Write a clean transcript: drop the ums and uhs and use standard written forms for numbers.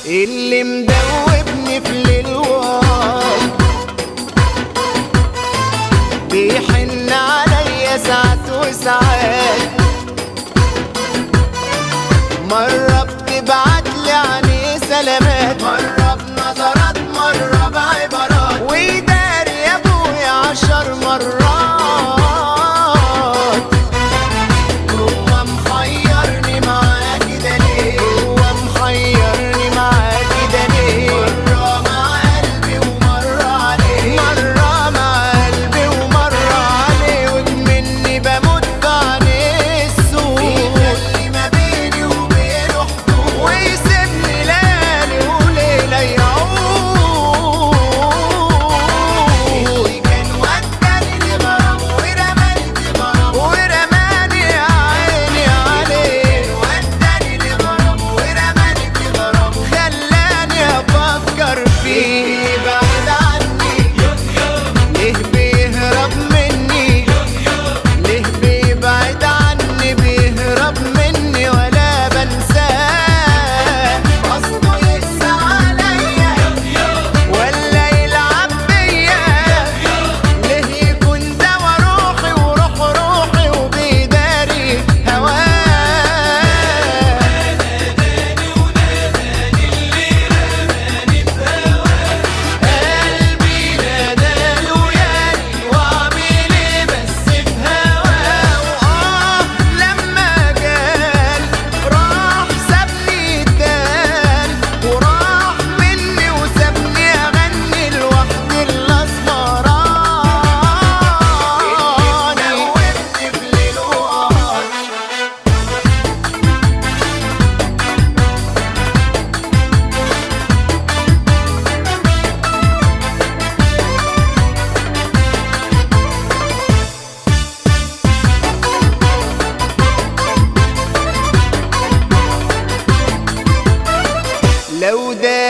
اللي مدوبني في الالوان بيحن عليا ساعات وساعات، مرة بتبعتلي عليه سلامات، مرة بنظرات مرة بعبارات، ويداري يا ابويا 10 مرات. هو محيرني معاه كده ليه؟ هو محيرني معاه كده ليه؟ مرة مع قلبي ومرة عليه، مرة مع قلبي ومرة عليه، ومني بموت بعينيه السود، بيخلي ما بيني وبينه حدود، ويسيبني ليالي وليلة يعود. اللي كان وداني لغرام ورماني بغرام، ورماني يا عيني عليه، وداني لغرام ورماني بغرام، خلاني افكر فيه بعيد عني. ليه بيهرب مني؟ ليه بيبعد عني؟ بيهرب مني ولا بنساه، قصده يقسى عليا ولا يلعب بيا؟ ليه يكون دوا روحي وروح روحي وبيداري هواه؟ قلبي ناداله ياني، واعمل ايه بس في هواه؟ لما جال راح سابني تاني، وراح مني وسابني اغني لوحدي الاسمراني، اللي دوبني في ليل وقهر. لو ده